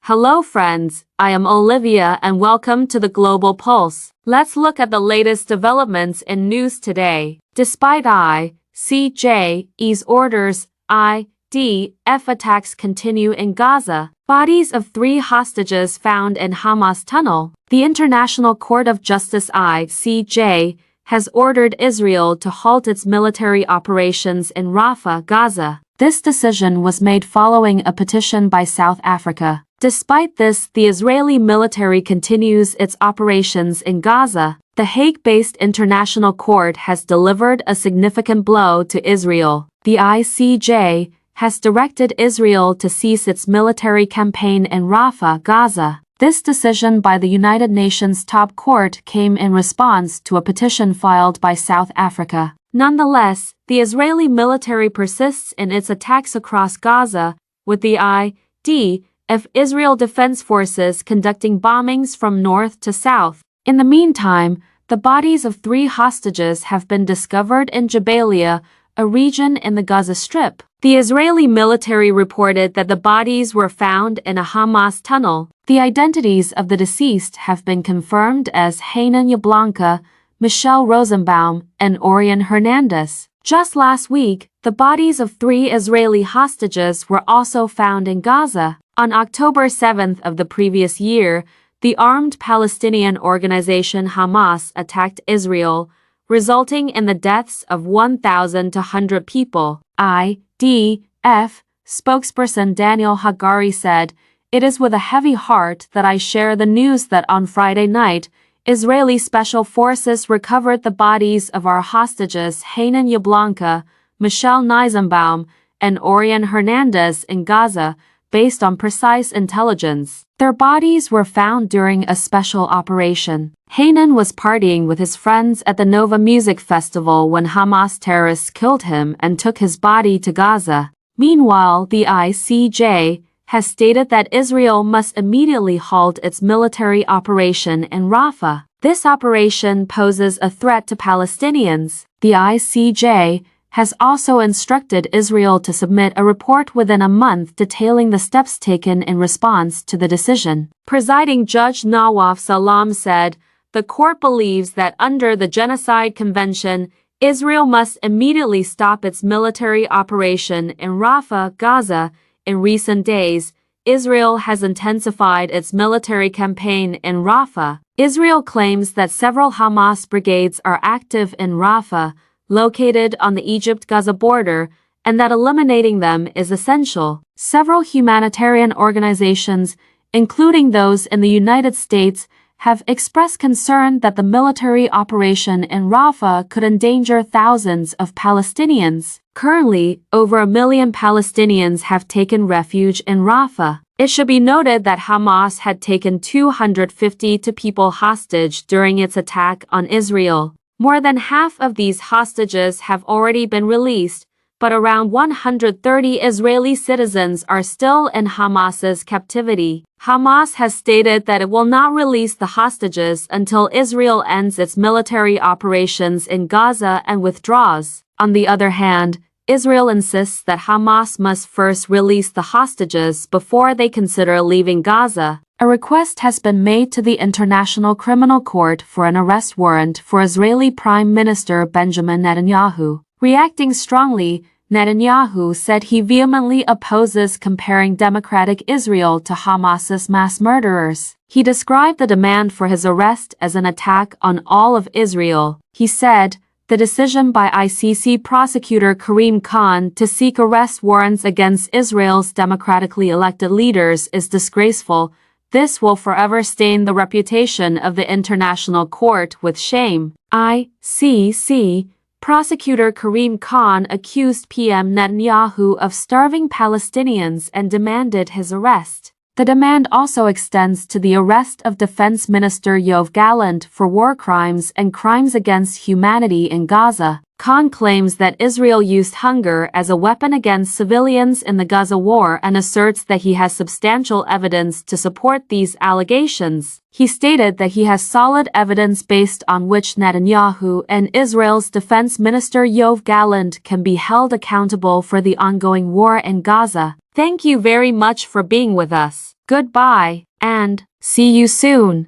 Hello friends, I am Olivia and welcome to the Global Pulse. Let's look at the latest developments in news today. Despite ICC's orders, IDF attacks continue in Gaza. Bodies of 3 hostages found in Hamas tunnel. The International Court of Justice ICJ has ordered Israel to halt its military operations in Rafah, Gaza. This decision was made following a petition by South Africa. Despite this, the Israeli military continues its operations in Gaza. The Hague-based International Court has delivered a significant blow to Israel. The ICJ has directed Israel to cease its military campaign in Rafah, Gaza. This decision by the United Nations top court came in response to a petition filed by South Africa. Nonetheless, the Israeli military persists in its attacks across Gaza, with the IDF Israel Defense Forces conducting bombings from north to south. In the meantime, the bodies of 3 hostages have been discovered in Jabalia, a region in the Gaza Strip. The Israeli military reported that the bodies were found in a Hamas tunnel. The identities of the deceased have been confirmed as Heinan Yablonka, Michelle Rosenbaum, and Orion Hernandez. Just last week, the bodies of 3 Israeli hostages were also found in Gaza. On October 7th of the previous year, the armed Palestinian organization Hamas attacked Israel, resulting in the deaths of 1,200 people. IDF spokesperson Daniel Hagari said, "It is with a heavy heart that I share the news that on Friday night, Israeli special forces recovered the bodies of our hostages Heinan Yablonka, Michelle Rosenbaum, and Orion Hernandez in Gaza, based on precise intelligence. Their bodies were found during a special operation. Heinan was partying with his friends at the Nova Music Festival when Hamas terrorists killed him and took his body to Gaza." Meanwhile, the ICJ has stated that Israel must immediately halt its military operation in Rafah. This operation poses a threat to Palestinians. The ICJ has also instructed Israel to submit a report within a month detailing the steps taken in response to the decision. Presiding Judge Yoav Salam said, "The court believes that under the Genocide Convention, Israel must immediately stop its military operation in Rafah, Gaza. In recent days, Israel has intensified its military campaign in Rafah." Israel claims that several Hamas brigades are active in Rafah, located on the Egypt-Gaza border, and that eliminating them is essential. Several humanitarian organizations, including those in the United States, have expressed concern that the military operation in Rafah could endanger thousands of Palestinians. Currently, over 1 million Palestinians have taken refuge in Rafah. It should be noted that Hamas had taken 252 people hostage during its attack on Israel. More than half of these hostages have already been released, but around 130 Israeli citizens are still in Hamas's captivity. Hamas has stated that it will not release the hostages until Israel ends its military operations in Gaza and withdraws. On the other hand, Israel insists that Hamas must first release the hostages before they consider leaving Gaza. A request has been made to the International Criminal Court for an arrest warrant for Israeli Prime Minister Benjamin Netanyahu. Reacting strongly, Netanyahu said he vehemently opposes comparing democratic Israel to Hamas's mass murderers. He described the demand for his arrest as an attack on all of Israel. He said, "The decision by ICC Prosecutor Karim Khan to seek arrest warrants against Israel's democratically elected leaders is disgraceful. This will forever stain the reputation of the International Court with shame." ICC Prosecutor Karim Khan accused PM Netanyahu of starving Palestinians and demanded his arrest. The demand also extends to the arrest of Defense Minister Yoav Gallant for war crimes and crimes against humanity in Gaza. Khan claims that Israel used hunger as a weapon against civilians in the Gaza war and asserts that he has substantial evidence to support these allegations. He stated that he has solid evidence based on which Netanyahu and Israel's defense minister Yoav Gallant can be held accountable for the ongoing war in Gaza. Thank you very much for being with us. Goodbye, and see you soon.